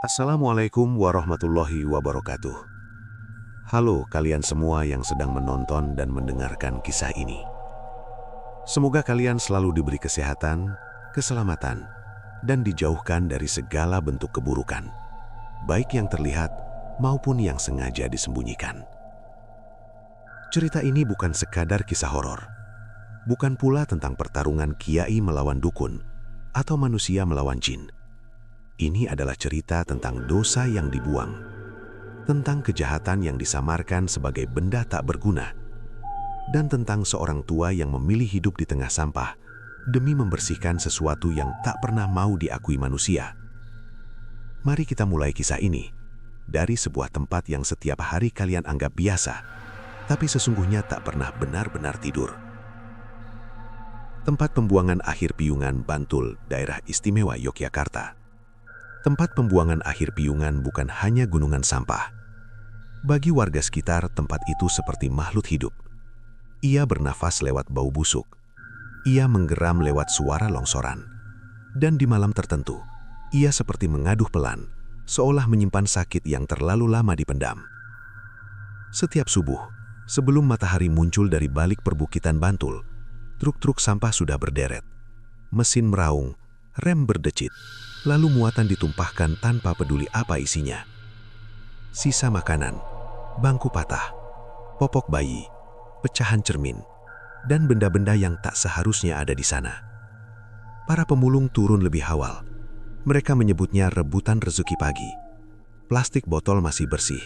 Assalamualaikum warahmatullahi wabarakatuh. Halo kalian semua yang sedang menonton dan mendengarkan kisah ini. Semoga kalian selalu diberi kesehatan, keselamatan, dan dijauhkan dari segala bentuk keburukan, baik yang terlihat maupun yang sengaja disembunyikan. Cerita ini bukan sekadar kisah horor, bukan pula tentang pertarungan kiai melawan dukun atau manusia melawan jin. Ini adalah cerita tentang dosa yang dibuang, tentang kejahatan yang disamarkan sebagai benda tak berguna, dan tentang seorang tua yang memilih hidup di tengah sampah demi membersihkan sesuatu yang tak pernah mau diakui manusia. Mari kita mulai kisah ini dari sebuah tempat yang setiap hari kalian anggap biasa, tapi sesungguhnya tak pernah benar-benar tidur. Tempat pembuangan akhir Piungan, Bantul, Daerah Istimewa Yogyakarta. Tempat pembuangan akhir Piungan bukan hanya gunungan sampah. Bagi warga sekitar, tempat itu seperti makhluk hidup. Ia bernafas lewat bau busuk. Ia menggeram lewat suara longsoran. Dan di malam tertentu, ia seperti mengaduh pelan, seolah menyimpan sakit yang terlalu lama dipendam. Setiap subuh, sebelum matahari muncul dari balik perbukitan Bantul, truk-truk sampah sudah berderet. Mesin meraung, rem berdecit, lalu muatan ditumpahkan tanpa peduli apa isinya. Sisa makanan, bangku patah, popok bayi, pecahan cermin, dan benda-benda yang tak seharusnya ada di sana. Para pemulung turun lebih awal. Mereka menyebutnya rebutan rezeki pagi. Plastik botol masih bersih,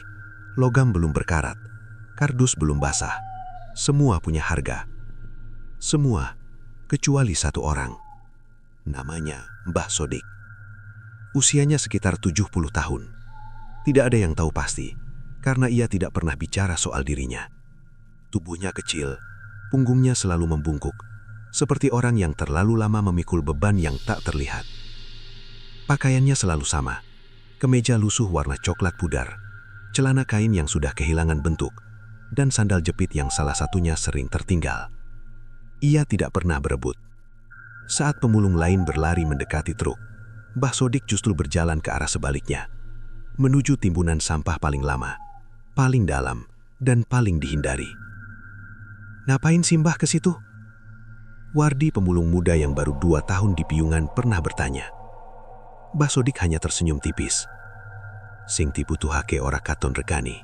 logam belum berkarat, kardus belum basah. Semua punya harga. Semua, kecuali satu orang. Namanya Mbah Sodik. Usianya sekitar 70 tahun. Tidak ada yang tahu pasti, karena ia tidak pernah bicara soal dirinya. Tubuhnya kecil, punggungnya selalu membungkuk, seperti orang yang terlalu lama memikul beban yang tak terlihat. Pakaiannya selalu sama, kemeja lusuh warna coklat pudar, celana kain yang sudah kehilangan bentuk, dan sandal jepit yang salah satunya sering tertinggal. Ia tidak pernah berebut. Saat pemulung lain berlari mendekati truk, Mbah Sodik justru berjalan ke arah sebaliknya, menuju timbunan sampah paling lama, paling dalam, dan paling dihindari. "Ngapain sih Mbah ke situ?" Wardi, pemulung muda yang baru 2 tahun di Piungan, pernah bertanya. Mbah Sodik hanya tersenyum tipis. "Sing dibutuhake ora katon regani."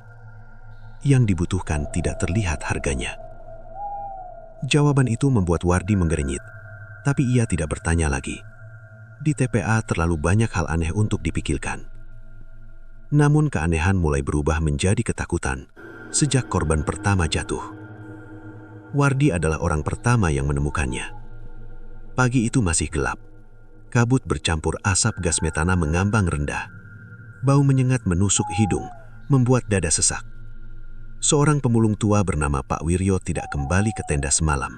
Yang dibutuhkan tidak terlihat harganya. Jawaban itu membuat Wardi menggerenyit, tapi ia tidak bertanya lagi. Di TPA terlalu banyak hal aneh untuk dipikirkan. Namun keanehan mulai berubah menjadi ketakutan sejak korban pertama jatuh. Wardi adalah orang pertama yang menemukannya. Pagi itu masih gelap. Kabut bercampur asap gas metana mengambang rendah. Bau menyengat menusuk hidung, membuat dada sesak. Seorang pemulung tua bernama Pak Wiryo tidak kembali ke tenda semalam.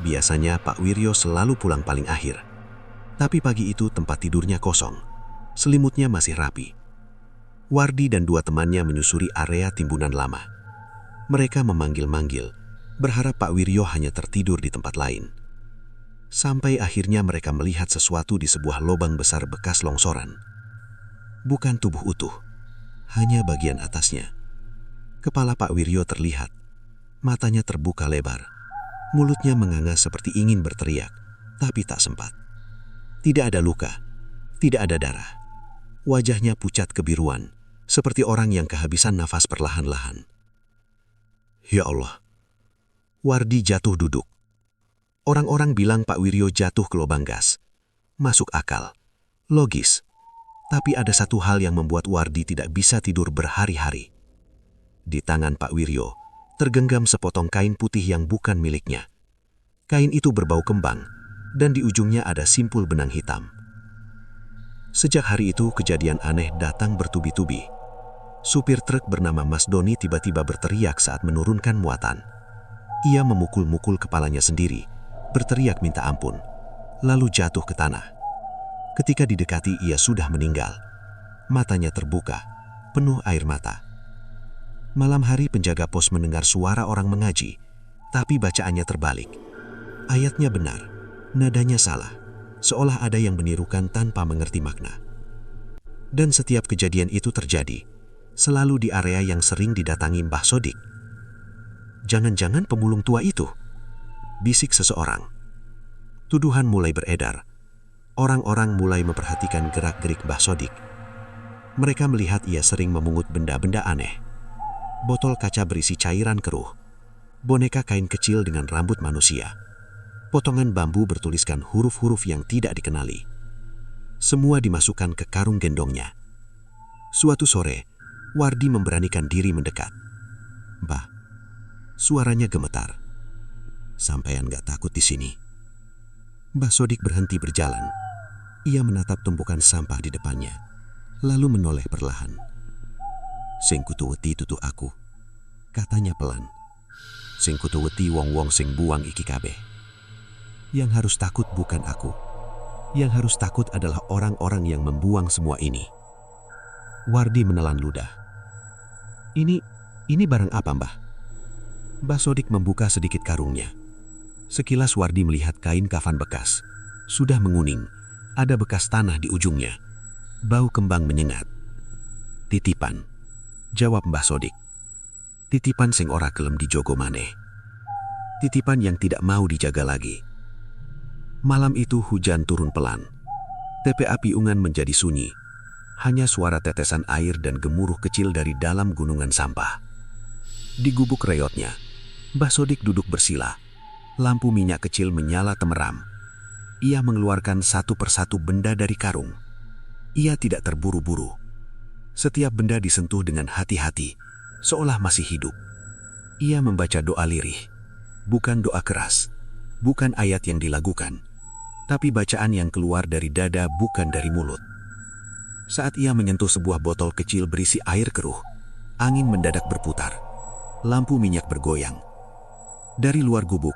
Biasanya Pak Wiryo selalu pulang paling akhir. Tapi pagi itu tempat tidurnya kosong, selimutnya masih rapi. Wardi dan 2 temannya menyusuri area timbunan lama. Mereka memanggil-manggil, berharap Pak Wiryo hanya tertidur di tempat lain. Sampai akhirnya mereka melihat sesuatu di sebuah lubang besar bekas longsoran. Bukan tubuh utuh, hanya bagian atasnya. Kepala Pak Wiryo terlihat, matanya terbuka lebar, mulutnya menganga seperti ingin berteriak, tapi tak sempat. Tidak ada luka, tidak ada darah. Wajahnya pucat kebiruan, seperti orang yang kehabisan nafas perlahan-lahan. "Ya Allah." Wardi jatuh duduk. Orang-orang bilang Pak Wiryo jatuh ke lubang gas. Masuk akal, logis. Tapi ada satu hal yang membuat Wardi tidak bisa tidur berhari-hari. Di tangan Pak Wiryo tergenggam sepotong kain putih yang bukan miliknya. Kain itu berbau kembang, dan di ujungnya ada simpul benang hitam. Sejak hari itu kejadian aneh datang bertubi-tubi. Supir truk bernama Mas Doni tiba-tiba berteriak saat menurunkan muatan. Ia memukul-mukul kepalanya sendiri, berteriak minta ampun, lalu jatuh ke tanah. Ketika didekati, ia sudah meninggal. Matanya terbuka, penuh air mata. Malam hari penjaga pos mendengar suara orang mengaji, tapi bacaannya terbalik. Ayatnya benar, nadanya salah, seolah ada yang menirukan tanpa mengerti makna. Dan setiap kejadian itu terjadi, selalu di area yang sering didatangi Mbah Sodik. "Jangan-jangan pemulung tua itu?" bisik seseorang. Tuduhan mulai beredar. Orang-orang mulai memperhatikan gerak-gerik Mbah Sodik. Mereka melihat ia sering memungut benda-benda aneh. Botol kaca berisi cairan keruh, boneka kain kecil dengan rambut manusia, potongan bambu bertuliskan huruf-huruf yang tidak dikenali. Semua dimasukkan ke karung gendongnya. Suatu sore, Wardi memberanikan diri mendekat. "Mbah," suaranya gemetar. "Sampean gak takut di sini?" Mbah Sodik berhenti berjalan. Ia menatap tumpukan sampah di depannya, lalu menoleh perlahan. "Sing kutuweti tutu aku," katanya pelan. "Sing kutuweti wong-wong sing buang iki kabeh. Yang harus takut bukan aku. Yang harus takut adalah orang-orang yang membuang semua ini." Wardi menelan ludah. Ini barang apa, Mbah?" Mbah Sodik membuka sedikit karungnya. Sekilas Wardi melihat kain kafan bekas. Sudah menguning, ada bekas tanah di ujungnya. Bau kembang menyengat. "Titipan," jawab Mbah Sodik. "Titipan sing ora gelem dijogo maneh. Titipan yang tidak mau dijaga lagi." Malam itu hujan turun pelan. TPA Piungan menjadi sunyi. Hanya suara tetesan air dan gemuruh kecil dari dalam gunungan sampah. Di gubuk reyotnya, Mbah Sodik duduk bersila. Lampu minyak kecil menyala temeram. Ia mengeluarkan satu persatu benda dari karung. Ia tidak terburu-buru. Setiap benda disentuh dengan hati-hati, seolah masih hidup. Ia membaca doa lirih, bukan doa keras, bukan ayat yang dilagukan, tapi bacaan yang keluar dari dada, bukan dari mulut. Saat ia menyentuh sebuah botol kecil berisi air keruh, angin mendadak berputar. Lampu minyak bergoyang. Dari luar gubuk,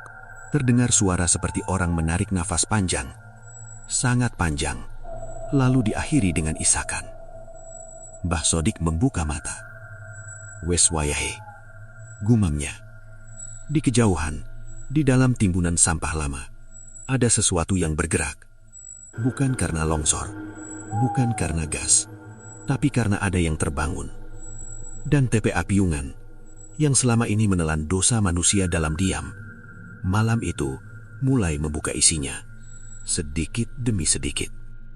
terdengar suara seperti orang menarik nafas panjang. Sangat panjang, lalu diakhiri dengan isakan. Mbah Sodik membuka mata. "Wes wayahe," gumamnya. Di kejauhan, di dalam timbunan sampah lama, ada sesuatu yang bergerak. Bukan karena longsor, bukan karena gas, tapi karena ada yang terbangun. Dan TPA Piungan, yang selama ini menelan dosa manusia dalam diam, malam itu mulai membuka isinya, sedikit demi sedikit.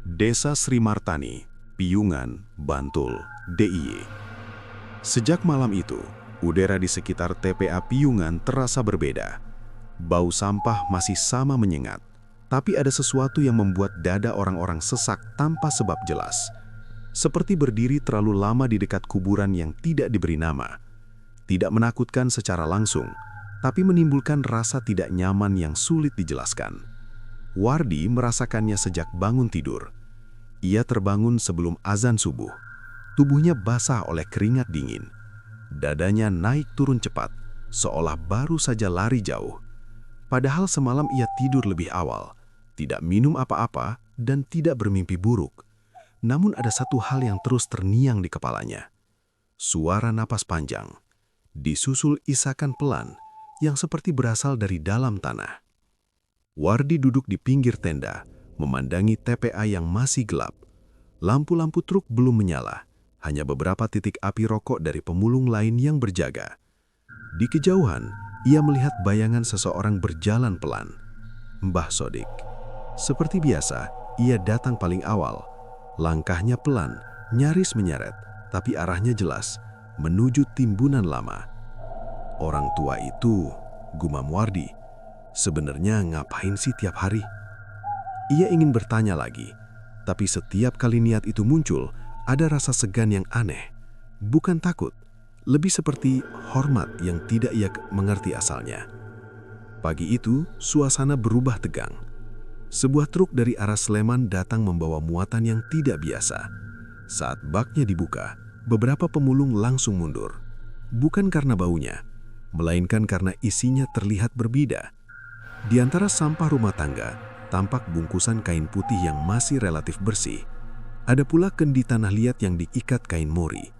Desa Sri Martani, Piungan, Bantul, DIY. Sejak malam itu, udara di sekitar TPA Piungan terasa berbeda. Bau sampah masih sama menyengat, tapi ada sesuatu yang membuat dada orang-orang sesak tanpa sebab jelas. Seperti berdiri terlalu lama di dekat kuburan yang tidak diberi nama. Tidak menakutkan secara langsung, tapi menimbulkan rasa tidak nyaman yang sulit dijelaskan. Wardi merasakannya sejak bangun tidur. Ia terbangun sebelum azan subuh. Tubuhnya basah oleh keringat dingin. Dadanya naik turun cepat, seolah baru saja lari jauh. Padahal semalam ia tidur lebih awal, tidak minum apa-apa, dan tidak bermimpi buruk. Namun ada satu hal yang terus terngiang di kepalanya. Suara napas panjang, disusul isakan pelan, yang seperti berasal dari dalam tanah. Wardi duduk di pinggir tenda, memandangi TPA yang masih gelap. Lampu-lampu truk belum menyala, hanya beberapa titik api rokok dari pemulung lain yang berjaga. Di kejauhan, ia melihat bayangan seseorang berjalan pelan. Mbah Sodik. Seperti biasa, ia datang paling awal. Langkahnya pelan, nyaris menyeret, tapi arahnya jelas, menuju timbunan lama. Orang tua itu, gumam Wardi, sebenarnya ngapain sih tiap hari? Ia ingin bertanya lagi, tapi setiap kali niat itu muncul, ada rasa segan yang aneh. Bukan takut, lebih seperti hormat yang tidak ia mengerti asalnya. Pagi itu, suasana berubah tegang. Sebuah truk dari arah Sleman datang membawa muatan yang tidak biasa. Saat baknya dibuka, beberapa pemulung langsung mundur. Bukan karena baunya, melainkan karena isinya terlihat berbeda. Di antara sampah rumah tangga, tampak bungkusan kain putih yang masih relatif bersih. Ada pula kendi tanah liat yang diikat kain mori.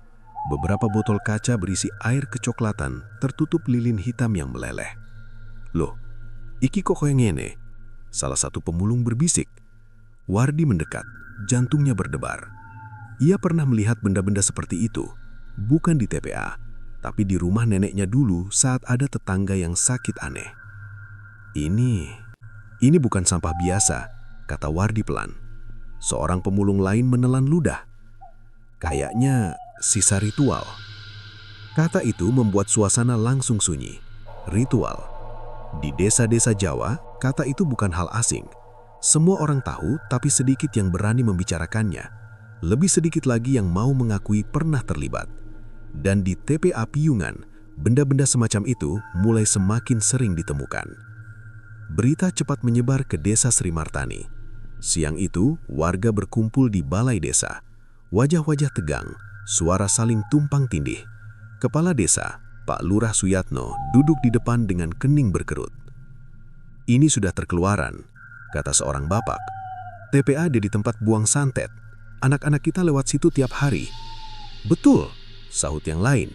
Beberapa botol kaca berisi air kecoklatan tertutup lilin hitam yang meleleh. "Loh, iki kok koyo ngene?" Salah satu pemulung berbisik. Wardi mendekat, jantungnya berdebar. Ia pernah melihat benda-benda seperti itu, bukan di TPA, tapi di rumah neneknya dulu saat ada tetangga yang sakit aneh. Ini bukan sampah biasa, kata Wardi pelan. Seorang pemulung lain menelan ludah. Kayaknya sisa ritual. Kata itu membuat suasana langsung sunyi. Ritual. Di desa-desa Jawa, kata itu bukan hal asing. Semua orang tahu, tapi sedikit yang berani membicarakannya. Lebih sedikit lagi yang mau mengakui pernah terlibat. Dan di TPA Piyungan, benda-benda semacam itu mulai semakin sering ditemukan. Berita cepat menyebar ke desa Sri Martani. Siang itu, warga berkumpul di balai desa. Wajah-wajah tegang, suara saling tumpang tindih. Kepala desa, Pak Lurah Suyatno, duduk di depan dengan kening berkerut. Ini sudah terkeluaran, kata seorang bapak. TPA ada di tempat buang santet. Anak-anak kita lewat situ tiap hari. Betul, sahut yang lain.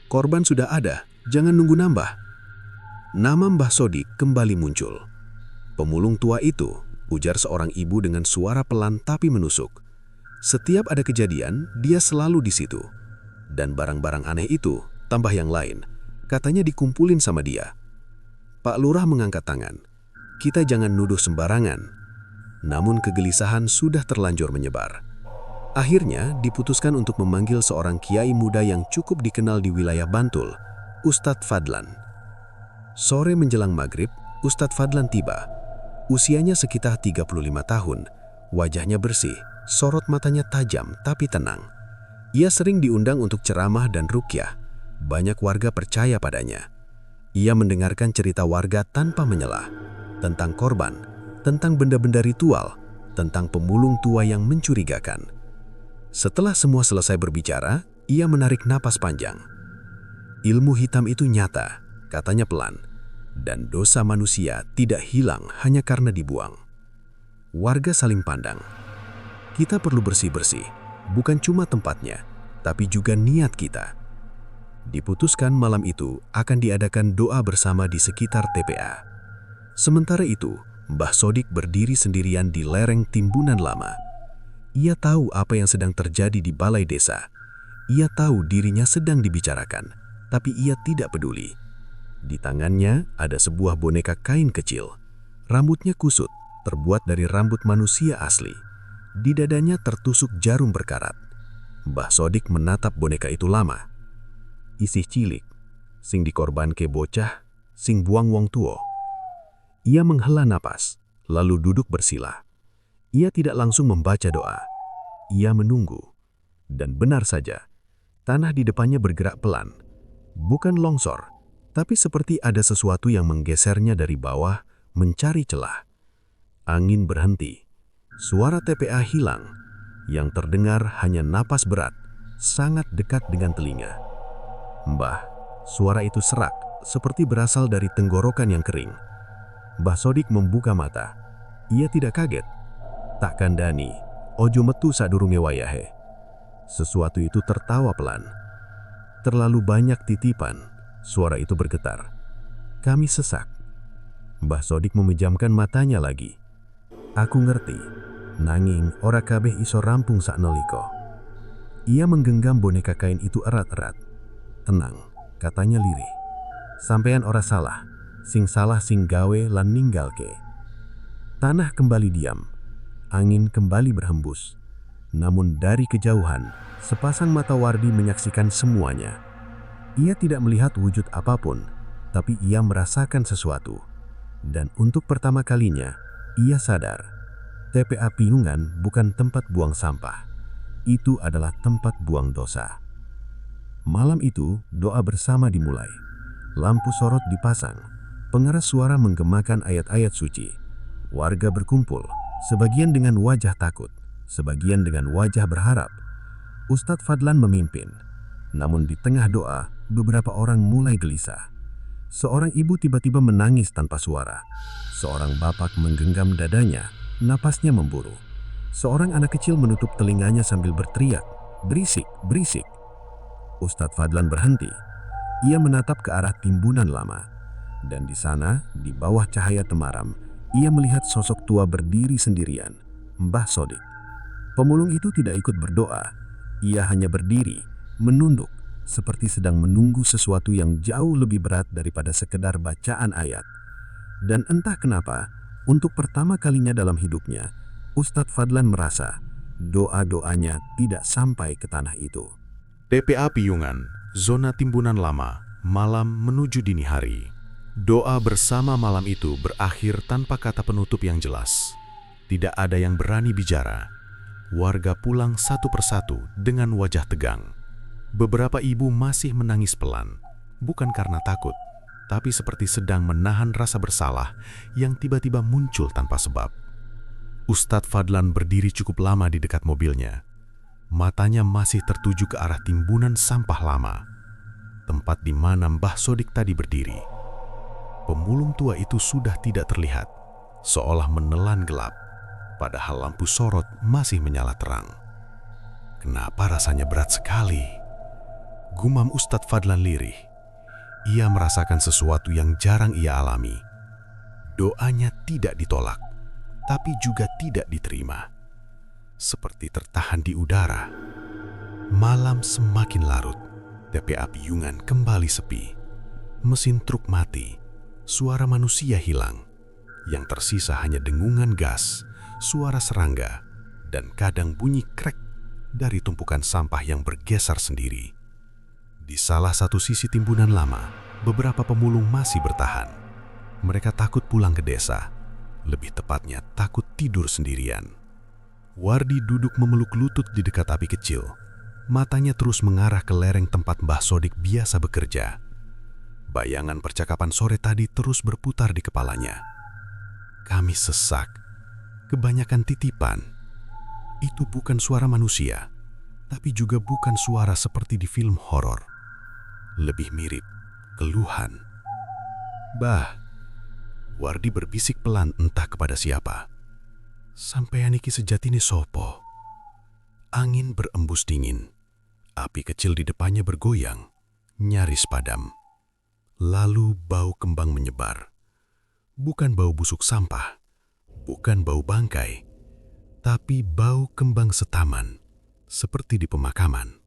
Korban sudah ada, jangan nunggu nambah. Nama Mbah Sodik kembali muncul. Pemulung tua itu, ujar seorang ibu dengan suara pelan tapi menusuk. Setiap ada kejadian, dia selalu di situ. Dan barang-barang aneh itu, tambah yang lain, katanya dikumpulin sama dia. Pak Lurah mengangkat tangan. Kita jangan nuduh sembarangan. Namun kegelisahan sudah terlanjur menyebar. Akhirnya diputuskan untuk memanggil seorang kiai muda yang cukup dikenal di wilayah Bantul, Ustadz Fadlan. Sore menjelang maghrib, Ustadz Fadlan tiba. Usianya sekitar 35 tahun, wajahnya bersih, sorot matanya tajam tapi tenang. Ia sering diundang untuk ceramah dan ruqyah. Banyak warga percaya padanya. Ia mendengarkan cerita warga tanpa menyelah, tentang korban, tentang benda-benda ritual, tentang pemulung tua yang mencurigakan. Setelah semua selesai berbicara, ia menarik napas panjang. Ilmu hitam itu nyata, katanya pelan, dan dosa manusia tidak hilang hanya karena dibuang. Warga saling pandang. Kita perlu bersih-bersih, bukan cuma tempatnya, tapi juga niat kita. Diputuskan malam itu akan diadakan doa bersama di sekitar TPA. Sementara itu, Mbah Sodik berdiri sendirian di lereng timbunan lama. Ia tahu apa yang sedang terjadi di balai desa. Ia tahu dirinya sedang dibicarakan, tapi ia tidak peduli. Di tangannya ada sebuah boneka kain kecil. Rambutnya kusut, terbuat dari rambut manusia asli. Di dadanya tertusuk jarum berkarat. Mbah Sodik menatap boneka itu lama. Isih cilik, sing dikorbanke bocah, sing buang wong tuo. Ia menghela napas, lalu duduk bersila. Ia tidak langsung membaca doa. Ia menunggu. Dan benar saja, tanah di depannya bergerak pelan. Bukan longsor, tapi seperti ada sesuatu yang menggesernya dari bawah, mencari celah. Angin berhenti. Suara TPA hilang. Yang terdengar hanya napas berat, sangat dekat dengan telinga. Mbah, suara itu serak, seperti berasal dari tenggorokan yang kering. Mbah Sodik membuka mata. Ia tidak kaget. Tak kandani, ojo metu sadurunge wayahe. Sesuatu itu tertawa pelan. Terlalu banyak titipan, suara itu bergetar. Kami sesak. Mbah Sodik memejamkan matanya lagi. Aku ngerti, nanging ora kabeh iso rampung saknalika. Ia menggenggam boneka kain itu erat-erat. Tenang, katanya lirih. Sampean ora salah, sing salah sing gawe lan ninggalke. Tanah kembali diam, angin kembali berhembus. Namun dari kejauhan, sepasang mata Wardi menyaksikan semuanya. Ia tidak melihat wujud apapun, tapi ia merasakan sesuatu. Dan untuk pertama kalinya, ia sadar, TPA Piyungan bukan tempat buang sampah. Itu adalah tempat buang dosa. Malam itu, doa bersama dimulai. Lampu sorot dipasang. Pengeras suara menggemakan ayat-ayat suci. Warga berkumpul, sebagian dengan wajah takut, sebagian dengan wajah berharap. Ustadz Fadlan memimpin. Namun di tengah doa, beberapa orang mulai gelisah. Seorang ibu tiba-tiba menangis tanpa suara. Seorang bapak menggenggam dadanya, napasnya memburu. Seorang anak kecil menutup telinganya sambil berteriak, "Berisik, berisik." Ustadz Fadlan berhenti. Ia menatap ke arah timbunan lama. Dan di sana, di bawah cahaya temaram, ia melihat sosok tua berdiri sendirian, Mbah Sodik. Pemulung itu tidak ikut berdoa. Ia hanya berdiri, menunduk, seperti sedang menunggu sesuatu yang jauh lebih berat daripada sekedar bacaan ayat. Dan entah kenapa, untuk pertama kalinya dalam hidupnya, Ustadz Fadlan merasa doa-doanya tidak sampai ke tanah itu. TPA Piyungan, zona timbunan lama, malam menuju dini hari. Doa bersama malam itu berakhir tanpa kata penutup yang jelas. Tidak ada yang berani bicara. Warga pulang satu persatu dengan wajah tegang. Beberapa ibu masih menangis pelan, bukan karena takut, tapi seperti sedang menahan rasa bersalah yang tiba-tiba muncul tanpa sebab. Ustadz Fadlan berdiri cukup lama di dekat mobilnya. Matanya masih tertuju ke arah timbunan sampah lama, tempat di mana Mbah Sodik tadi berdiri. Pemulung tua itu sudah tidak terlihat, seolah menelan gelap, padahal lampu sorot masih menyala terang. Kenapa rasanya berat sekali? Gumam Ustadz Fadlan lirih. Ia merasakan sesuatu yang jarang ia alami. Doanya tidak ditolak, tapi juga tidak diterima. Seperti tertahan di udara. Malam semakin larut. TPA Piyungan kembali sepi. Mesin truk mati. Suara manusia hilang. Yang tersisa hanya dengungan gas, suara serangga, dan kadang bunyi krek dari tumpukan sampah yang bergeser sendiri. Di salah satu sisi timbunan lama, beberapa pemulung masih bertahan. Mereka takut pulang ke desa, lebih tepatnya takut tidur sendirian. Wardi duduk memeluk lutut di dekat api kecil. Matanya terus mengarah ke lereng tempat Mbah Sodik biasa bekerja. Bayangan percakapan sore tadi terus berputar di kepalanya. Kami sesak, kebanyakan titipan. Itu bukan suara manusia, tapi juga bukan suara seperti di film horor. Lebih mirip keluhan. Bah, Wardi berbisik pelan entah kepada siapa. Sampeyan iki sejatine sopo? Angin berembus dingin. Api kecil di depannya bergoyang, nyaris padam. Lalu bau kembang menyebar. Bukan bau busuk sampah, bukan bau bangkai, tapi bau kembang setaman, seperti di pemakaman.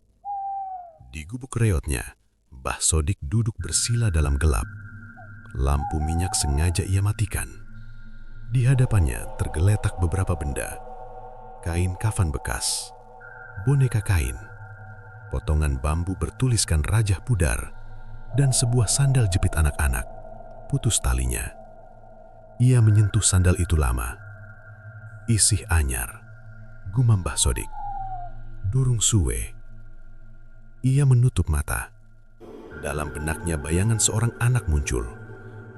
Di gubuk reotnya, Mbah Sodik duduk bersila dalam gelap. Lampu minyak sengaja ia matikan. Di hadapannya tergeletak beberapa benda. Kain kafan bekas, boneka kain, potongan bambu bertuliskan Rajah Pudar, dan sebuah sandal jepit anak-anak, putus talinya. Ia menyentuh sandal itu lama. Isih anyar, gumam Mbah Sodik. Durung suwe. Ia menutup mata. Dalam benaknya bayangan seorang anak muncul.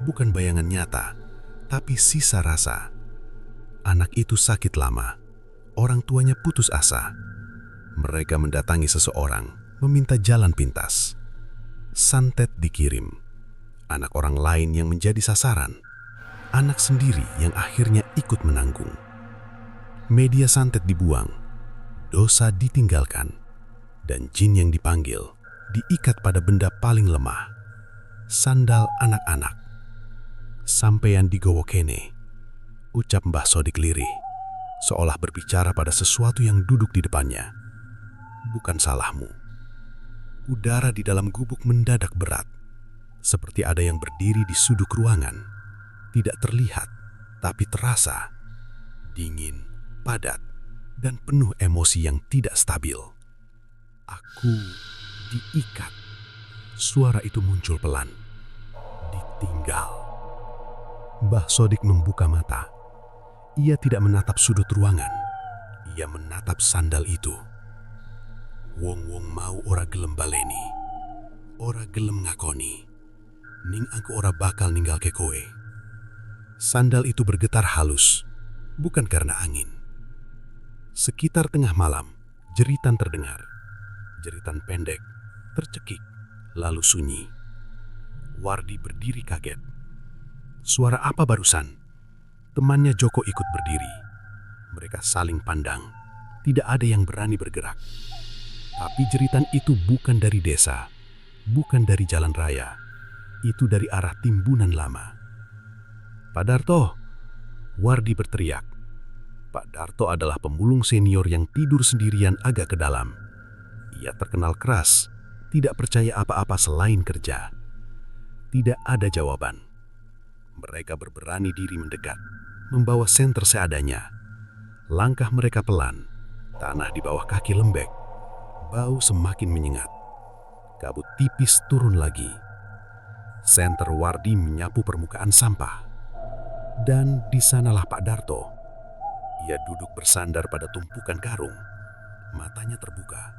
Bukan bayangan nyata, tapi sisa rasa. Anak itu sakit lama. Orang tuanya putus asa. Mereka mendatangi seseorang, meminta jalan pintas. Santet dikirim. Anak orang lain yang menjadi sasaran. Anak sendiri yang akhirnya ikut menanggung. Media santet dibuang. Dosa ditinggalkan. Dan jin yang dipanggil diikat pada benda paling lemah. Sandal anak-anak. Sampeyan digowo kene, ucap Mbah Sodik lirih, seolah berbicara pada sesuatu yang duduk di depannya. Bukan salahmu. Udara di dalam gubuk mendadak berat, seperti ada yang berdiri di sudut ruangan. Tidak terlihat, tapi terasa. Dingin, padat, dan penuh emosi yang tidak stabil. Aku diikat. Suara itu muncul pelan. Ditinggal. Mbah Sodik membuka mata. Ia tidak menatap sudut ruangan. Ia menatap sandal itu. Wong-wong mau ora gelem baleni. Ora gelem ngakoni. Ning aku ora bakal ninggalke kowe. Sandal itu bergetar halus, bukan karena angin. Sekitar tengah malam, jeritan terdengar. Jeritan pendek, tercekik, lalu sunyi. Wardi berdiri kaget. Suara apa barusan? Temannya Joko ikut berdiri. Mereka saling pandang. Tidak ada yang berani bergerak. Tapi jeritan itu bukan dari desa, bukan dari jalan raya. Itu dari arah timbunan lama. Pak Darto, Wardi berteriak. Pak Darto adalah pemulung senior yang tidur sendirian agak ke dalam. Ia terkenal keras, tidak percaya apa-apa selain kerja. Tidak ada jawaban. Mereka berberani diri mendekat, membawa senter seadanya. Langkah mereka pelan, tanah di bawah kaki lembek, bau semakin menyengat. Kabut tipis turun lagi. Senter Wardi menyapu permukaan sampah. Dan di sanalah Pak Darto. Ia duduk bersandar pada tumpukan karung. Matanya terbuka.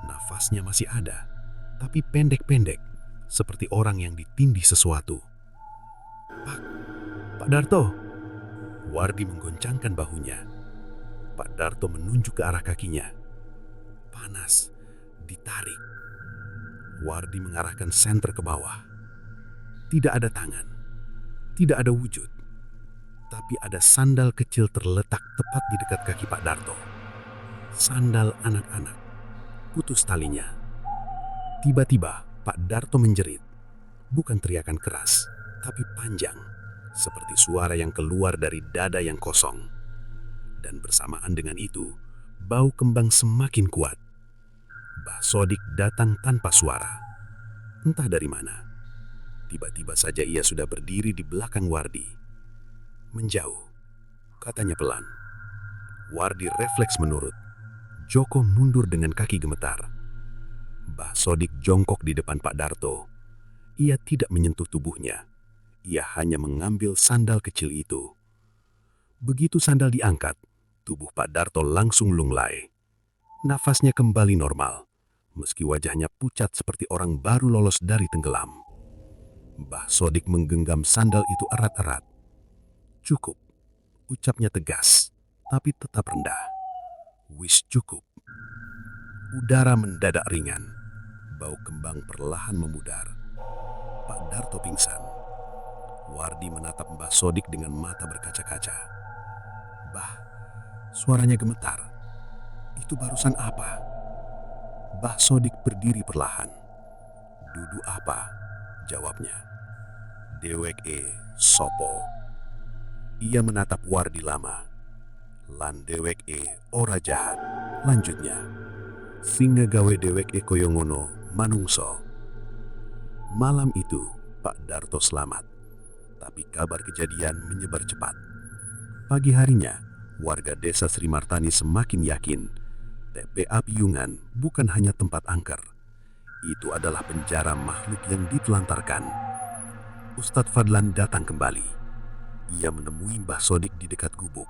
Nafasnya masih ada, tapi pendek-pendek, seperti orang yang ditindih sesuatu. Pak Darto. Wardi menggoncangkan bahunya. Pak Darto menunjuk ke arah kakinya. Panas, ditarik. Wardi mengarahkan senter ke bawah. Tidak ada tangan, tidak ada wujud. Tapi ada sandal kecil terletak tepat di dekat kaki Pak Darto. Sandal anak-anak, putus talinya. Tiba-tiba Pak Darto menjerit. Bukan teriakan keras, tapi panjang, seperti suara yang keluar dari dada yang kosong. Dan bersamaan dengan itu, bau kembang semakin kuat. Mbah Sodik datang tanpa suara. Entah dari mana. Tiba-tiba saja ia sudah berdiri di belakang Wardi. Menjauh, katanya pelan. Wardi refleks menurut. Joko mundur dengan kaki gemetar. Mbah Sodik jongkok di depan Pak Darto. Ia tidak menyentuh tubuhnya. Ia hanya mengambil sandal kecil itu. Begitu sandal diangkat, tubuh Pak Darto langsung lunglai. Nafasnya kembali normal, meski wajahnya pucat seperti orang baru lolos dari tenggelam. Mbah Sodik menggenggam sandal itu erat-erat. Cukup, ucapnya tegas, tapi tetap rendah. Wis cukup. Udara mendadak ringan. Bau kembang perlahan memudar. Pak Darto pingsan. Wardi menatap Mbah Sodik dengan mata berkaca-kaca. Bah, suaranya gemetar. Itu barusan apa? Mbah Sodik berdiri perlahan. Dudu apa? Jawabnya. Dewek sopo. Ia menatap Wardi lama. Lan dewek ora jahat. Lanjutnya. Singa gawe dewek koyo ngono manungso. Malam itu Pak Darto selamat. Tapi kabar kejadian menyebar cepat. Pagi harinya, warga desa Sri Martani semakin yakin TPA Piyungan bukan hanya tempat angker. Itu adalah penjara makhluk yang ditelantarkan. Ustadz Fadlan datang kembali. Ia menemui Mbah Sodik di dekat gubuk.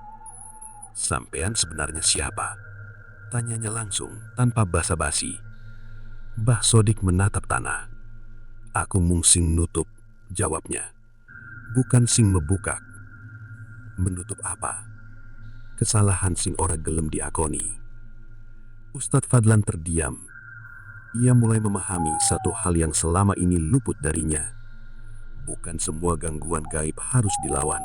Sampean sebenarnya siapa? Tanyanya langsung tanpa basa-basi. Mbah Sodik menatap tanah. Aku mung sing nutup, jawabnya. Bukan sing membukak. Menutup apa? Kesalahan sing ora gelem diakoni. Ustadz Fadlan terdiam. Ia mulai memahami satu hal yang selama ini luput darinya. Bukan semua gangguan gaib harus dilawan.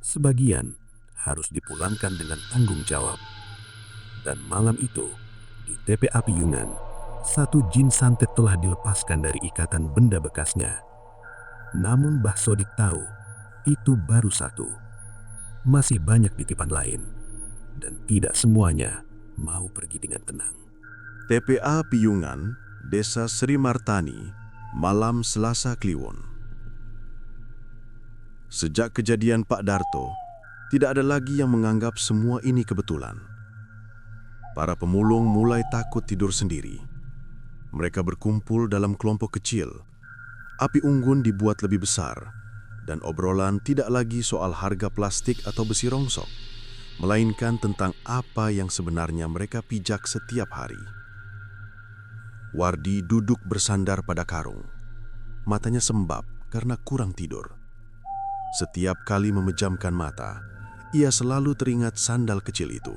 Sebagian harus dipulangkan dengan tanggung jawab. Dan malam itu, di TPA Piyungan, satu jin santet telah dilepaskan dari ikatan benda bekasnya. Namun Mbah Sodik tahu, itu baru satu. Masih banyak titipan lain. Dan tidak semuanya mau pergi dengan tenang. TPA Piyungan, Desa Sri Martani, malam Selasa Kliwon. Sejak kejadian Pak Darto, tidak ada lagi yang menganggap semua ini kebetulan. Para pemulung mulai takut tidur sendiri. Mereka berkumpul dalam kelompok kecil. Api unggun dibuat lebih besar, dan obrolan tidak lagi soal harga plastik atau besi rongsok, melainkan tentang apa yang sebenarnya mereka pijak setiap hari. Wardi duduk bersandar pada karung. Matanya sembab karena kurang tidur. Setiap kali memejamkan mata, ia selalu teringat sandal kecil itu.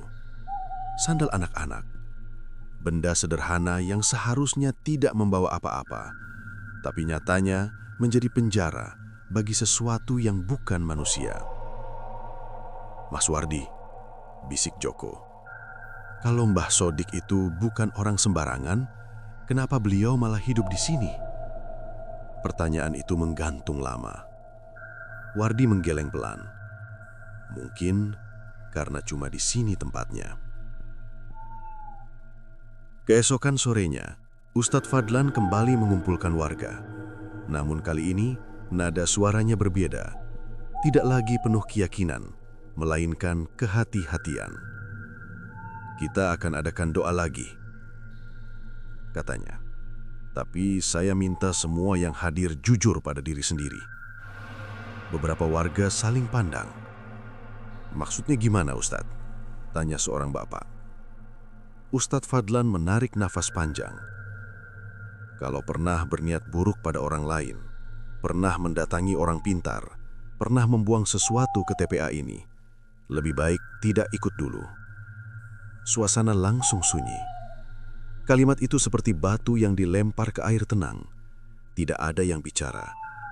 Sandal anak-anak. Benda sederhana yang seharusnya tidak membawa apa-apa, tapi nyatanya menjadi penjara bagi sesuatu yang bukan manusia. Mas Wardi, bisik Joko. Kalau Mbah Sodik itu bukan orang sembarangan, kenapa beliau malah hidup di sini? Pertanyaan itu menggantung lama. Wardi menggeleng pelan. Mungkin karena cuma di sini tempatnya. Keesokan sorenya, Ustadz Fadlan kembali mengumpulkan warga. Namun kali ini, nada suaranya berbeda. Tidak lagi penuh keyakinan, melainkan kehati-hatian. "Kita akan adakan doa lagi," katanya. "Tapi saya minta semua yang hadir jujur pada diri sendiri." Beberapa warga saling pandang. "Maksudnya gimana, Ustadz?" tanya seorang bapak. Ustadz Fadlan menarik nafas panjang. "Kalau pernah berniat buruk pada orang lain, pernah mendatangi orang pintar, pernah membuang sesuatu ke TPA ini, lebih baik tidak ikut dulu." Suasana langsung sunyi. Kalimat itu seperti batu yang dilempar ke air tenang. Tidak ada yang bicara,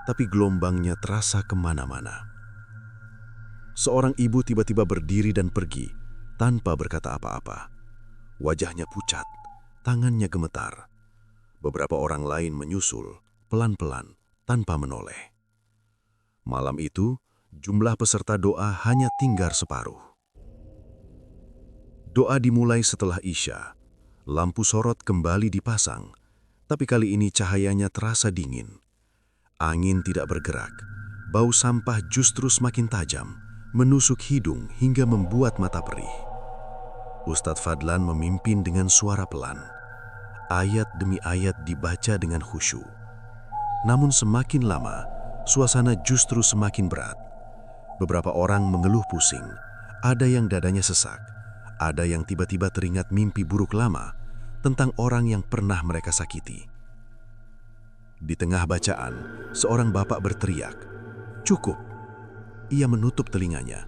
tapi gelombangnya terasa kemana-mana. Seorang ibu tiba-tiba berdiri dan pergi tanpa berkata apa-apa. Wajahnya pucat, tangannya gemetar. Beberapa orang lain menyusul, pelan-pelan, tanpa menoleh. Malam itu, jumlah peserta doa hanya tinggal separuh. Doa dimulai setelah Isya. Lampu sorot kembali dipasang, tapi kali ini cahayanya terasa dingin. Angin tidak bergerak, bau sampah justru semakin tajam, menusuk hidung hingga membuat mata perih. Ustadz Fadlan memimpin dengan suara pelan. Ayat demi ayat dibaca dengan khusyuk. Namun semakin lama, suasana justru semakin berat. Beberapa orang mengeluh pusing, ada yang dadanya sesak, ada yang tiba-tiba teringat mimpi buruk lama tentang orang yang pernah mereka sakiti. Di tengah bacaan, seorang bapak berteriak, "Cukup!" Ia menutup telinganya.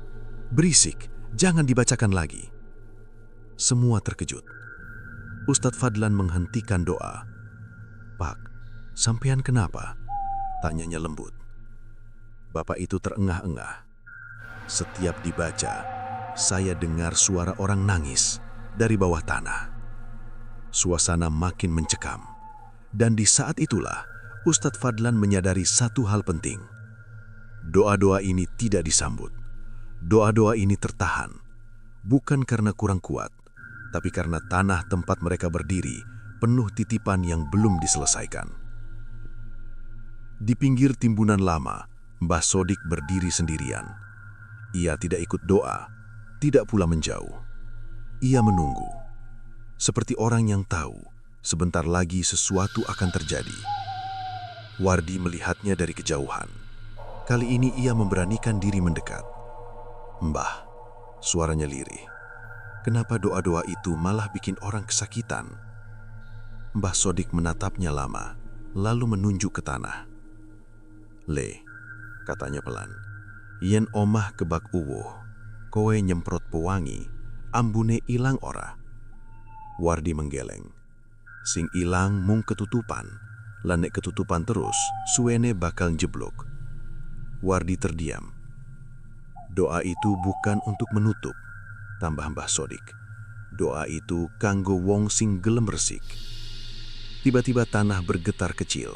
"Berisik, jangan dibacakan lagi." Semua terkejut. Ustadz Fadlan menghentikan doa. "Pak, sampean kenapa?" tanyanya lembut. Bapak itu terengah-engah. "Setiap dibaca, saya dengar suara orang nangis dari bawah tanah." Suasana makin mencekam. Dan di saat itulah, Ustadz Fadlan menyadari satu hal penting. Doa-doa ini tidak disambut. Doa-doa ini tertahan. Bukan karena kurang kuat, tapi karena tanah tempat mereka berdiri penuh titipan yang belum diselesaikan. Di pinggir timbunan lama, Mbah Sodik berdiri sendirian. Ia tidak ikut doa, tidak pula menjauh. Ia menunggu, seperti orang yang tahu sebentar lagi sesuatu akan terjadi. Wardi melihatnya dari kejauhan. Kali ini ia memberanikan diri mendekat. "Mbah," suaranya lirih. "Kenapa doa-doa itu malah bikin orang kesakitan?" Mbah Sodik menatapnya lama, lalu menunjuk ke tanah. "Le," katanya pelan, "yen omah kebak uwuh, kowe nyemprot pewangi, ambune ilang ora?" Wardi menggeleng. "Sing ilang mung ketutupan, lan nek ketutupan terus, suwene bakal jeblok." Wardi terdiam. "Doa itu bukan untuk menutup," tambah Mbah Sodik. "Doa itu kanggo wong sing gelem resik." Tiba-tiba tanah bergetar kecil,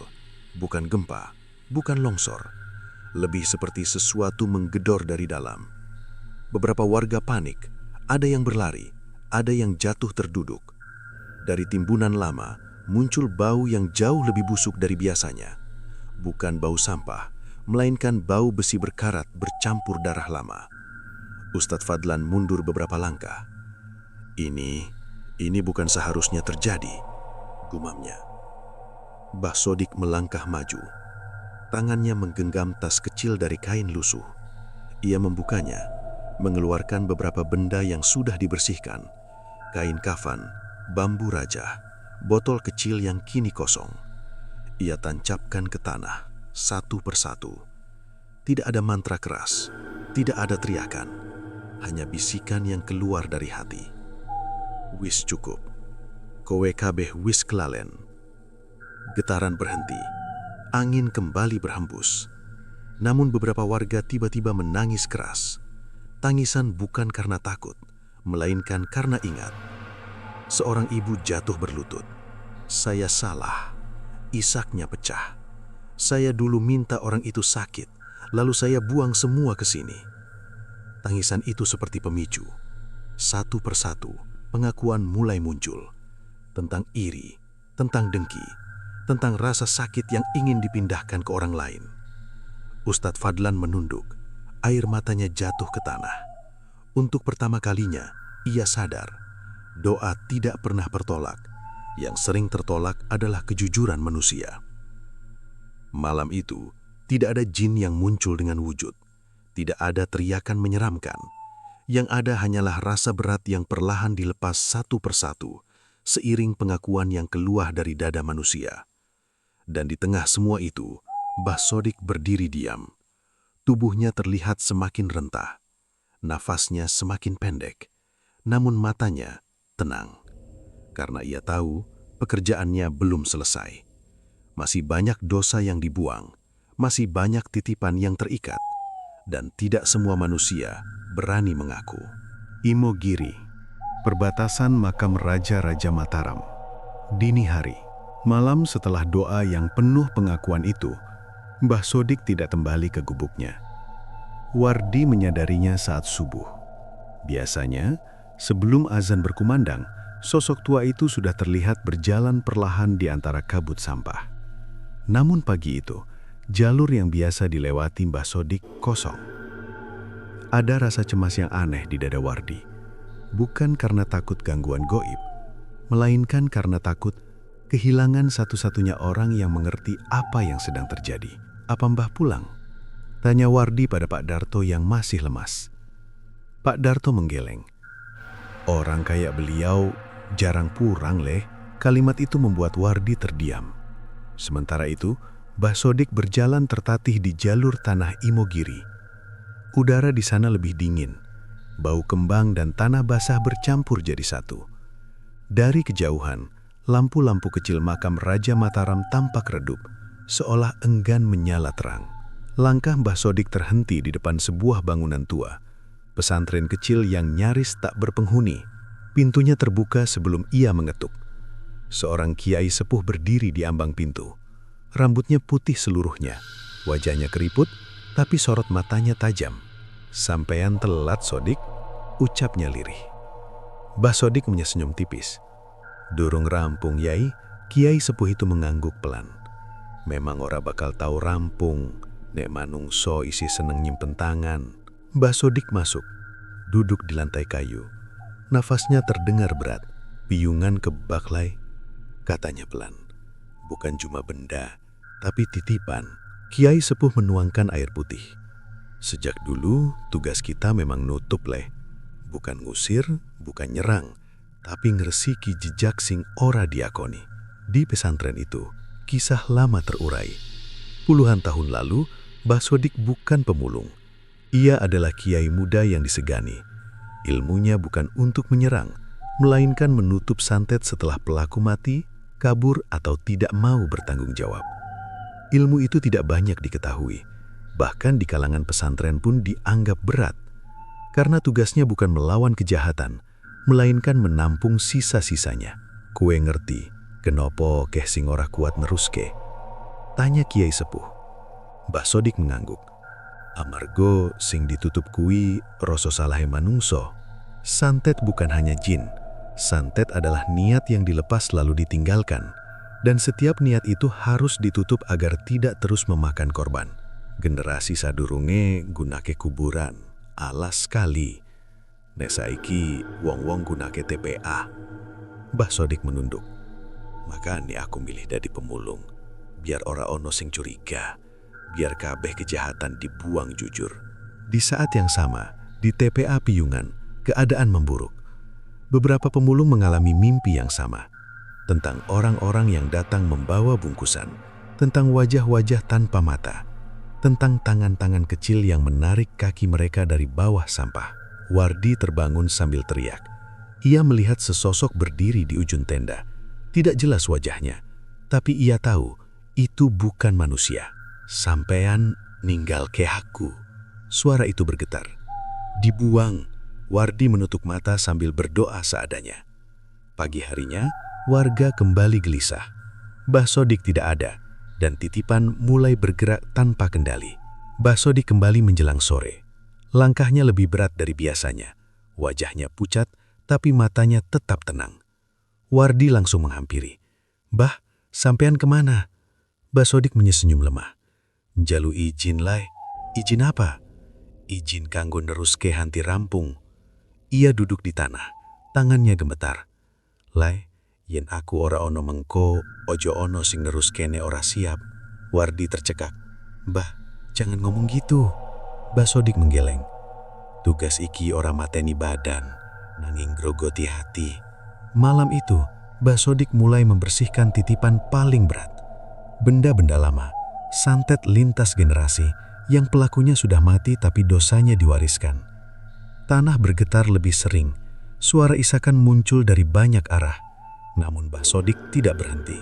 bukan gempa, bukan longsor, lebih seperti sesuatu menggedor dari dalam. Beberapa warga panik, ada yang berlari, ada yang jatuh terduduk. Dari timbunan lama muncul bau yang jauh lebih busuk dari biasanya. Bukan bau sampah, melainkan bau besi berkarat bercampur darah lama. Ustadz Fadlan mundur beberapa langkah. Ini bukan seharusnya terjadi," gumamnya. Mbah Sodik melangkah maju. Tangannya menggenggam tas kecil dari kain lusuh. Ia membukanya, mengeluarkan beberapa benda yang sudah dibersihkan. Kain kafan, bambu rajah, botol kecil yang kini kosong. Ia tancapkan ke tanah, satu persatu. Tidak ada mantra keras, tidak ada teriakan, hanya bisikan yang keluar dari hati. "Wis cukup. Kowe kabeh wis kelalen." Getaran berhenti. Angin kembali berhembus. Namun beberapa warga tiba-tiba menangis keras. Tangisan bukan karena takut, melainkan karena ingat. Seorang ibu jatuh berlutut. "Saya salah." Isaknya pecah. "Saya dulu minta orang itu sakit, lalu saya buang semua ke sini." Tangisan itu seperti pemicu. Satu persatu, pengakuan mulai muncul. tentang iri, tentang dengki, tentang rasa sakit yang ingin dipindahkan ke orang lain. Ustadz Fadlan menunduk, air matanya jatuh ke tanah. Untuk pertama kalinya, ia sadar, doa tidak pernah bertolak. Yang sering tertolak adalah kejujuran manusia. Malam itu, tidak ada jin yang muncul dengan wujud. Tidak ada teriakan menyeramkan. Yang ada hanyalah rasa berat yang perlahan dilepas satu persatu, seiring pengakuan yang keluar dari dada manusia. Dan di tengah semua itu, Mbah Sodik berdiri diam. Tubuhnya terlihat semakin rentah. Nafasnya semakin pendek. Namun matanya tenang. Karena ia tahu pekerjaannya belum selesai. Masih banyak dosa yang dibuang, masih banyak titipan yang terikat, dan tidak semua manusia berani mengaku. Imogiri, perbatasan makam Raja-Raja Mataram. Dini hari, malam setelah doa yang penuh pengakuan itu, Mbah Sodik tidak kembali ke gubuknya. Wardi menyadarinya saat subuh. Biasanya, sebelum azan berkumandang, sosok tua itu sudah terlihat berjalan perlahan di antara kabut sampah. Namun pagi itu, jalur yang biasa dilewati Mbah Sodik kosong. Ada rasa cemas yang aneh di dada Wardi. Bukan karena takut gangguan goib, melainkan karena takut kehilangan satu-satunya orang yang mengerti apa yang sedang terjadi. "Apa Mbah pulang?" tanya Wardi pada Pak Darto yang masih lemas. Pak Darto menggeleng. "Orang kayak beliau jarang pulang, Leh." Kalimat itu membuat Wardi terdiam. Sementara itu, Mbah Sodik berjalan tertatih di jalur tanah Imogiri. Udara di sana lebih dingin. Bau kembang dan tanah basah bercampur jadi satu. Dari kejauhan, lampu-lampu kecil makam Raja Mataram tampak redup, seolah enggan menyala terang. Langkah Mbah Sodik terhenti di depan sebuah bangunan tua. Pesantren kecil yang nyaris tak berpenghuni. Pintunya terbuka sebelum ia mengetuk. Seorang kiai sepuh berdiri di ambang pintu. Rambutnya putih seluruhnya, wajahnya keriput, tapi sorot matanya tajam. "Sampean telat, Sodik," ucapnya lirih. Mbah Sodik menyenyum tipis. "Durung rampung, Yai." Kiai sepuh itu mengangguk pelan. "Memang ora bakal tahu rampung, nek manungso isi seneng nyimpen tangan." Mbah Sodik masuk, duduk di lantai kayu. Nafasnya terdengar berat. "Piungan kebak, Lai," katanya pelan. "Bukan cuma benda, tapi titipan." Kiai sepuh menuangkan air putih. "Sejak dulu, tugas kita memang nutup, Leh. Bukan ngusir, bukan nyerang, tapi ngresiki jejak sing ora diakoni." Di pesantren itu, kisah lama terurai. Puluhan tahun lalu, Mbah Sodik bukan pemulung. Ia adalah kiai muda yang disegani. Ilmunya bukan untuk menyerang, melainkan menutup santet setelah pelaku mati, kabur, atau tidak mau bertanggung jawab. Ilmu itu tidak banyak diketahui. Bahkan di kalangan pesantren pun dianggap berat. Karena tugasnya bukan melawan kejahatan, melainkan menampung sisa-sisanya. "Kue ngerti, kenopo keh sing ora kuat neruske?" tanya kiai sepuh. Mbah Sodik mengangguk. "Amargo sing ditutup kui rasa salahe manungso." Santet bukan hanya jin. Santet adalah niat yang dilepas lalu ditinggalkan. Dan setiap niat itu harus ditutup agar tidak terus memakan korban. Generasi sadurunge gunake kuburan. Alas sekali. Nek saiki wong-wong gunake TPA. Mbah Sodik menunduk. "Makanya aku milih dadi pemulung. Biar ora ono sing curiga. Biar kabeh kejahatan dibuang jujur." Di saat yang sama, di TPA Piungan, keadaan memburuk. Beberapa pemulung mengalami mimpi yang sama. Tentang orang-orang yang datang membawa bungkusan. Tentang wajah-wajah tanpa mata. Tentang tangan-tangan kecil yang menarik kaki mereka dari bawah sampah. Wardi terbangun sambil teriak. Ia melihat sesosok berdiri di ujung tenda. Tidak jelas wajahnya, tapi ia tahu itu bukan manusia. "Sampean ninggal ke aku." Suara itu bergetar. "Dibuang." Wardi menutup mata sambil berdoa seadanya. Pagi harinya, warga kembali gelisah. Mbah Sodik tidak ada, dan titipan mulai bergerak tanpa kendali. Mbah Sodik kembali menjelang sore. Langkahnya lebih berat dari biasanya. Wajahnya pucat, tapi matanya tetap tenang. Wardi langsung menghampiri. "Bah, sampean kemana?" Mbah Sodik menyenyum lemah. "Njalu izin lai." "Izin apa?" "Izin kanggo neruske hanti rampung." Ia duduk di tanah, tangannya gemetar. "Lai, yen aku ora ono mengko, ojo ono sing neruskene ora siap." Wardi tercekak. "Mbah, jangan ngomong gitu." Mbah Sodik menggeleng. "Tugas iki ora mateni badan, nanging grogoti hati." Malam itu, Mbah Sodik mulai membersihkan titipan paling berat. Benda-benda lama, santet lintas generasi yang pelakunya sudah mati tapi dosanya diwariskan. Tanah bergetar lebih sering, suara isakan muncul dari banyak arah. Namun Mbah Sodik tidak berhenti.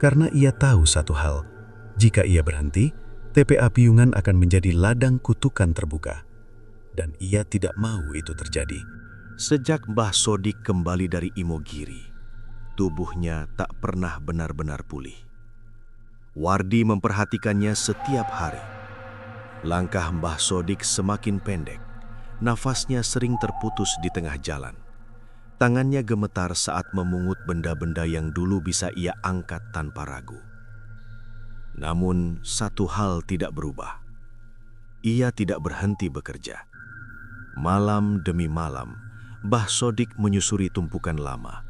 Karena ia tahu satu hal, jika ia berhenti, TPA Piyungan akan menjadi ladang kutukan terbuka. Dan ia tidak mau itu terjadi. Sejak Mbah Sodik kembali dari Imogiri, tubuhnya tak pernah benar-benar pulih. Wardi memperhatikannya setiap hari. Langkah Mbah Sodik semakin pendek, nafasnya sering terputus di tengah jalan. Tangannya gemetar saat memungut benda-benda yang dulu bisa ia angkat tanpa ragu. Namun satu hal tidak berubah. Ia tidak berhenti bekerja. Malam demi malam, Mbah Sodik menyusuri tumpukan lama.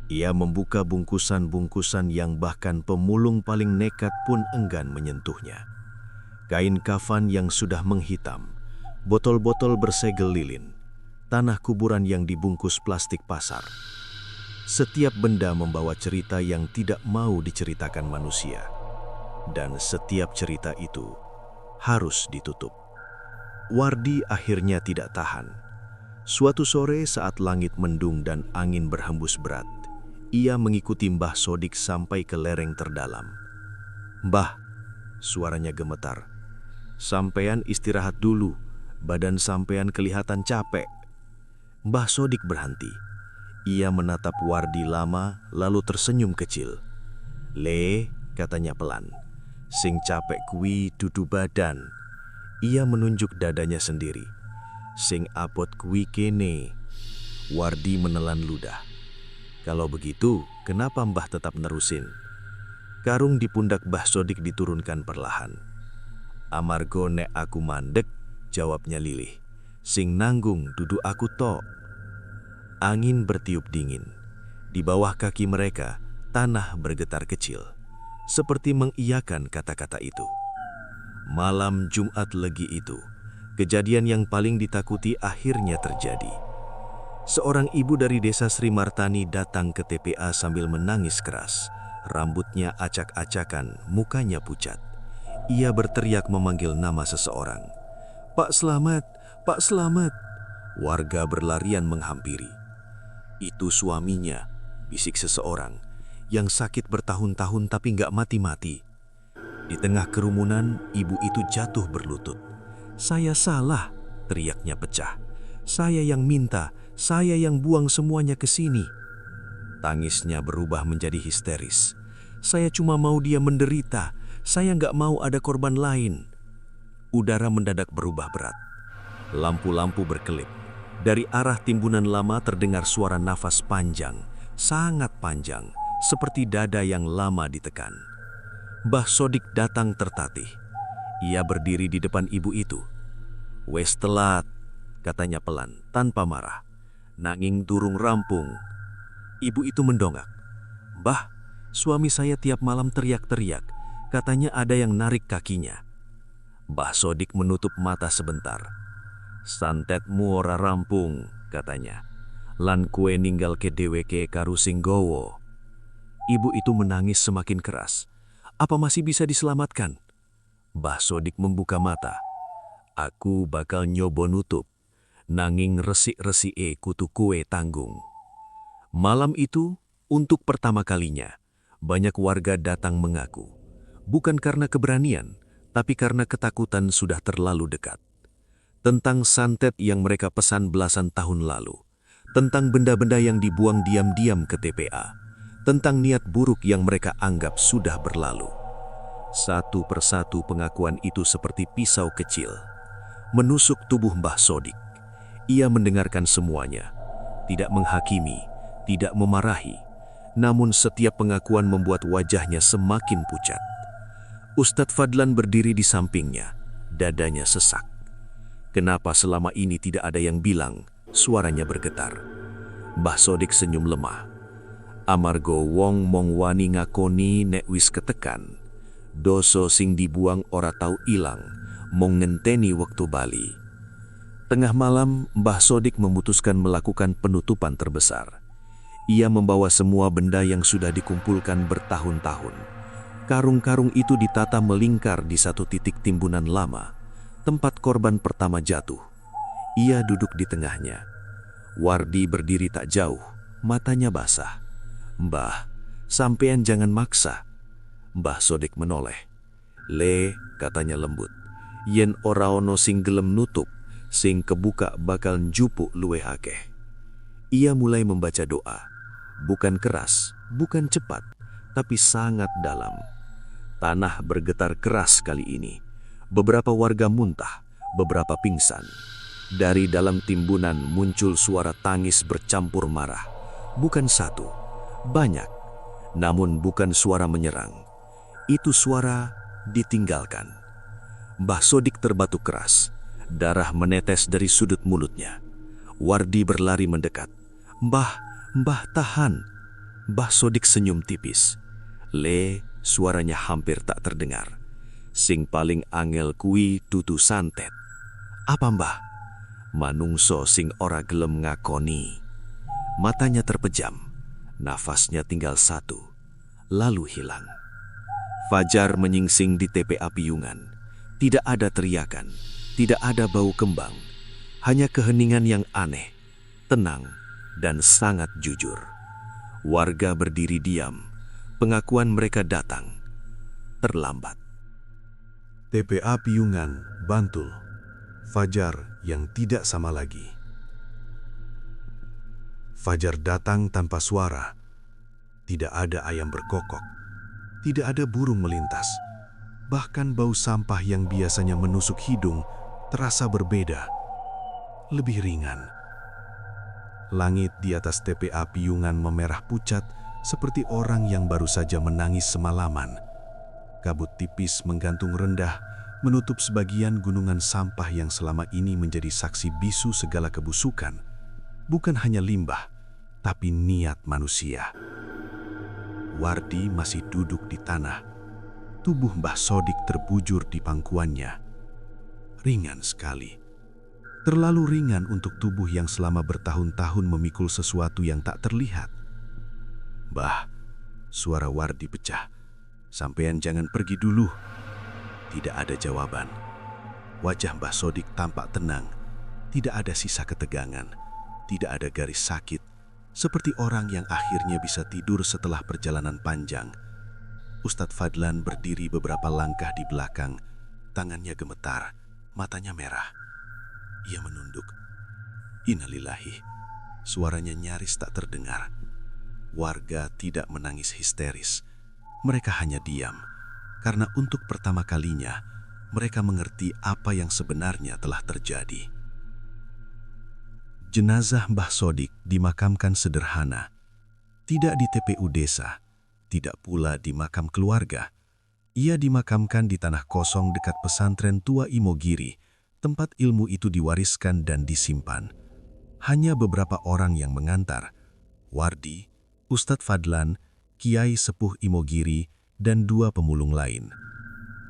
Ia membuka bungkusan-bungkusan yang bahkan pemulung paling nekat pun enggan menyentuhnya. Kain kafan yang sudah menghitam, botol-botol bersegel lilin, tanah kuburan yang dibungkus plastik pasar. Setiap benda membawa cerita yang tidak mau diceritakan manusia. Dan setiap cerita itu harus ditutup. Wardi akhirnya tidak tahan. Suatu sore saat langit mendung dan angin berhembus berat, ia mengikuti Mbah Sodik sampai ke lereng terdalam. "Mbah," suaranya gemetar, "sampean istirahat dulu, badan sampean kelihatan capek." Mbah Sodik berhenti. Ia menatap Wardi lama lalu tersenyum kecil. "Le," katanya pelan, "sing capek kuwi dudu badan." Ia menunjuk dadanya sendiri. "Sing apot kuwi kene." Wardi menelan ludah. "Kalau begitu, kenapa Mbah tetap nerusin?" Karung di pundak Mbah Sodik diturunkan perlahan. "Amargo nek aku mandek," jawabnya lilih. "Sing nanggung dudu aku tok." Angin bertiup dingin. Di bawah kaki mereka, tanah bergetar kecil, seperti mengiyakan kata-kata itu. Malam Jumat Legi itu, kejadian yang paling ditakuti akhirnya terjadi. Seorang ibu dari desa Sri Martani datang ke TPA sambil menangis keras. Rambutnya acak-acakan, mukanya pucat. Ia berteriak memanggil nama seseorang. "Pak Slamet, Pak Slamet!" Warga berlarian menghampiri. "Itu suaminya," bisik seseorang, "yang sakit bertahun-tahun tapi nggak mati-mati." Di tengah kerumunan, ibu itu jatuh berlutut. "Saya salah," teriaknya pecah. "Saya yang minta, saya yang buang semuanya ke sini." Tangisnya berubah menjadi histeris. "Saya cuma mau dia menderita, saya nggak mau ada korban lain." Udara mendadak berubah berat. Lampu-lampu berkelip. Dari arah timbunan lama terdengar suara nafas panjang, sangat panjang, seperti dada yang lama ditekan. Mbah Sodik datang tertatih. Ia berdiri di depan ibu itu. "Wes telat," katanya pelan, tanpa marah. "Nanging durung rampung." Ibu itu mendongak. "Mbah, suami saya tiap malam teriak-teriak. Katanya ada yang narik kakinya." Mbah Sodik menutup mata sebentar. "Santetmu ora rampung," katanya. "Lan kue ninggal ke dheweke karo sing nggawa." Ibu itu menangis semakin keras. "Apa masih bisa diselamatkan?" Mbah Sodik membuka mata. "Aku bakal nyoba nutup, nanging resik-resike kutu kue tanggung." Malam itu, untuk pertama kalinya, banyak warga datang mengaku. Bukan karena keberanian, tapi karena ketakutan sudah terlalu dekat. Tentang santet yang mereka pesan belasan tahun lalu. Tentang benda-benda yang dibuang diam-diam ke TPA. Tentang niat buruk yang mereka anggap sudah berlalu. Satu persatu pengakuan itu seperti pisau kecil, menusuk tubuh Mbah Sodik. Ia mendengarkan semuanya, tidak menghakimi, tidak memarahi, Namun setiap pengakuan membuat wajahnya semakin pucat. Ustadz Fadlan berdiri di sampingnya, dadanya sesak. Kenapa selama ini tidak ada yang bilang? Suaranya bergetar. Mbah Sodik senyum lemah. Amargo wong mong wani ngakoni nek wis ketekan. Doso sing dibuang ora tau ilang, mong ngenteni waktu bali. Tengah malam, Mbah Sodik memutuskan melakukan penutupan terbesar. Ia membawa semua benda yang sudah dikumpulkan bertahun-tahun. Karung-karung itu ditata melingkar di satu titik timbunan lama, tempat korban pertama jatuh. Ia duduk di tengahnya. Wardi berdiri tak jauh, matanya basah. "Mbah, sampean jangan maksa." Mbah Sodik menoleh. "Le," katanya lembut, "yen ora ono sing gelem nutup, sing kebuka bakal njupuk luweh akeh." Ia mulai membaca doa. Bukan keras, bukan cepat, tapi sangat dalam. Tanah bergetar keras kali ini. Beberapa warga muntah, beberapa pingsan. Dari dalam timbunan muncul suara tangis bercampur marah. Bukan satu, banyak. Namun bukan suara menyerang. Itu suara ditinggalkan. Mbah Sodik terbatuk keras. Darah menetes dari sudut mulutnya. Wardi berlari mendekat. Mbah tahan." Mbah Sodik senyum tipis. "Le," suaranya hampir tak terdengar. "Sing paling angel kui tutu santet." "Apa mbah?" "Manungso sing ora gelem ngakoni." Matanya terpejam. Nafasnya tinggal satu, lalu hilang. Fajar menyingsing di TPA Piyungan. Tidak ada teriakan, tidak ada bau kembang. Hanya keheningan yang aneh, tenang, dan sangat jujur. Warga berdiri diam. Pengakuan mereka datang terlambat. TPA Piyungan, Bantul. Fajar yang tidak sama lagi. Fajar datang tanpa suara. Tidak ada ayam berkokok. Tidak ada burung melintas. Bahkan bau sampah yang biasanya menusuk hidung terasa berbeda. Lebih ringan. Langit di atas TPA Piyungan memerah pucat seperti orang yang baru saja menangis semalaman. Kabut tipis menggantung rendah, menutup sebagian gunungan sampah yang selama ini menjadi saksi bisu segala kebusukan. Bukan hanya limbah, tapi niat manusia. Wardi masih duduk di tanah. Tubuh Mbah Sodik terbujur di pangkuannya. Ringan sekali. Terlalu ringan untuk tubuh yang selama bertahun-tahun memikul sesuatu yang tak terlihat. "Mbah," suara Wardi pecah. "Sampean jangan pergi dulu." Tidak ada jawaban. Wajah Mbah Sodik tampak tenang. Tidak ada sisa ketegangan. Tidak ada garis sakit. Seperti orang yang akhirnya bisa tidur setelah perjalanan panjang. Ustadz Fadlan berdiri beberapa langkah di belakang. Tangannya gemetar, matanya merah. Ia menunduk. Innalillahi. Suaranya nyaris tak terdengar. Warga tidak menangis histeris. Mereka hanya diam. Karena untuk pertama kalinya, mereka mengerti apa yang sebenarnya telah terjadi. Jenazah Mbah Sodik dimakamkan sederhana. Tidak di TPU desa, tidak pula di makam keluarga. Ia dimakamkan di tanah kosong dekat pesantren tua Imogiri, tempat ilmu itu diwariskan dan disimpan. Hanya beberapa orang yang mengantar. Wardi, Ustadz Fadlan, Kiai Sepuh Imogiri, dan 2 pemulung lain.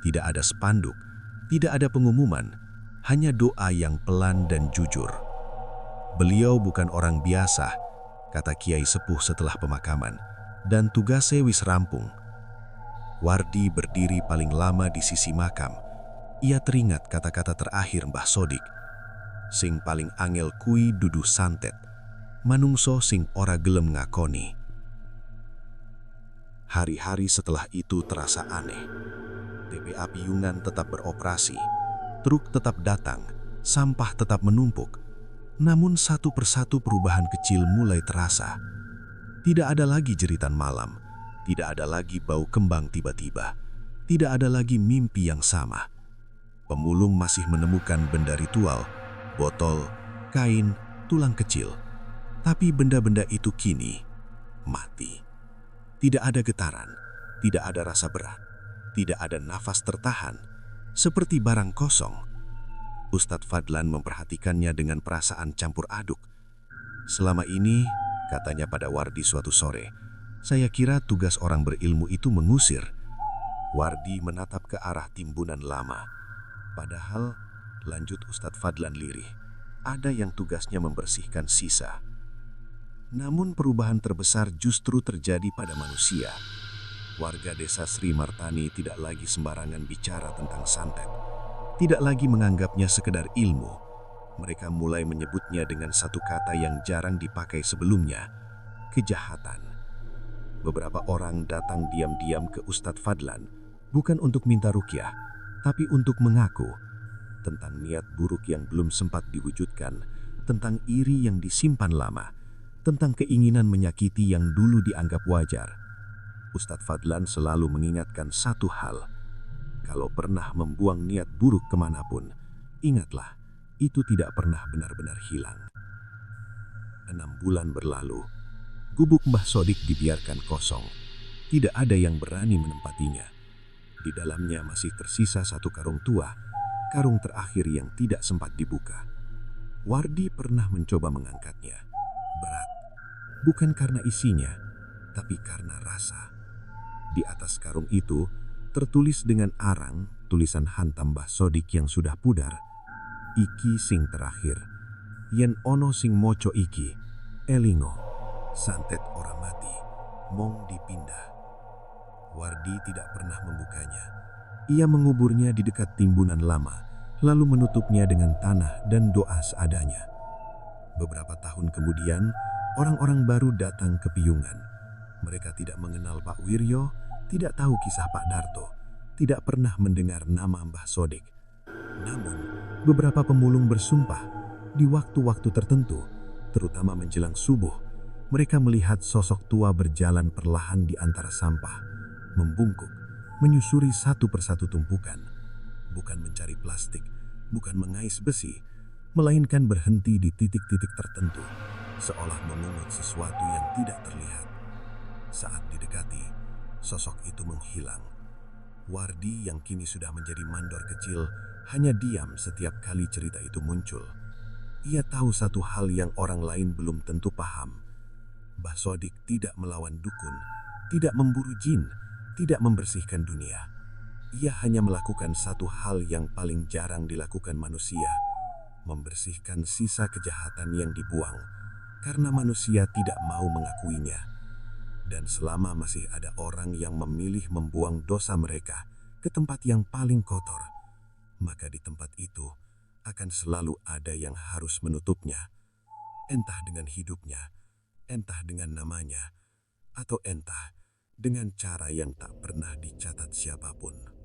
Tidak ada spanduk, tidak ada pengumuman, hanya doa yang pelan dan jujur. "Beliau bukan orang biasa," kata Kiai Sepuh setelah pemakaman, "dan tugasnya wis rampung." Wardi berdiri paling lama di sisi makam. Ia teringat kata-kata terakhir Mbah Sodik. "Sing paling angel kui dudu santet, manungso sing ora gelem ngakoni." Hari-hari setelah itu terasa aneh. TPA Piyungan tetap beroperasi, truk tetap datang, sampah tetap menumpuk. Namun satu persatu perubahan kecil mulai terasa. Tidak ada lagi jeritan malam, tidak ada lagi bau kembang tiba-tiba, tidak ada lagi mimpi yang sama. Pemulung masih menemukan benda ritual, botol, kain, tulang kecil. Tapi benda-benda itu kini mati. Tidak ada getaran, tidak ada rasa berat, tidak ada nafas tertahan, seperti barang kosong. Ustadz Fadlan memperhatikannya dengan perasaan campur aduk. Selama ini, katanya pada Wardi suatu sore, saya kira tugas orang berilmu itu mengusir. Wardi menatap ke arah timbunan lama. Padahal, lanjut Ustadz Fadlan lirih, ada yang tugasnya membersihkan sisa. Namun perubahan terbesar justru terjadi pada manusia. Warga desa Sri Martani tidak lagi sembarangan bicara tentang santet. Tidak lagi menganggapnya sekedar ilmu. Mereka mulai menyebutnya dengan satu kata yang jarang dipakai sebelumnya, kejahatan. Beberapa orang datang diam-diam ke Ustadz Fadlan, bukan untuk minta ruqyah, tapi untuk mengaku tentang niat buruk yang belum sempat diwujudkan, tentang iri yang disimpan lama, tentang keinginan menyakiti yang dulu dianggap wajar. Ustadz Fadlan selalu mengingatkan satu hal, kalau pernah membuang niat buruk kemanapun, ingatlah, itu tidak pernah benar-benar hilang. 6 bulan berlalu, gubuk Mbah Sodik dibiarkan kosong. Tidak ada yang berani menempatinya. Di dalamnya masih tersisa satu karung tua, karung terakhir yang tidak sempat dibuka. Wardi pernah mencoba mengangkatnya. Berat, bukan karena isinya, tapi karena rasa. Di atas karung itu, tertulis dengan arang tulisan hantam Mbah Sodik yang sudah pudar. Iki sing terakhir, yen ono sing moco iki, elingo, santet ora mati, mong dipindah. Wardi tidak pernah membukanya. Ia menguburnya di dekat timbunan lama, lalu menutupnya dengan tanah dan doa seadanya. Beberapa tahun kemudian, orang-orang baru datang ke Piyungan. Mereka tidak mengenal Pak Wiryo, tidak tahu kisah Pak Darto, tidak pernah mendengar nama Mbah Sodik. Namun, beberapa pemulung bersumpah, di waktu-waktu tertentu, terutama menjelang subuh, mereka melihat sosok tua berjalan perlahan di antara sampah, membungkuk, menyusuri satu persatu tumpukan, bukan mencari plastik, bukan mengais besi, melainkan berhenti di titik-titik tertentu, seolah memungut sesuatu yang tidak terlihat. Saat didekati, sosok itu menghilang. Wardi yang kini sudah menjadi mandor kecil hanya diam setiap kali cerita itu muncul. Ia tahu satu hal yang orang lain belum tentu paham. Mbah Sodik tidak melawan dukun, tidak memburu jin, tidak membersihkan dunia. Ia hanya melakukan satu hal yang paling jarang dilakukan manusia, membersihkan sisa kejahatan yang dibuang, karena manusia tidak mau mengakuinya. Dan selama masih ada orang yang memilih membuang dosa mereka ke tempat yang paling kotor, maka di tempat itu akan selalu ada yang harus menutupnya, entah dengan hidupnya, entah dengan namanya, atau entah dengan cara yang tak pernah dicatat siapapun.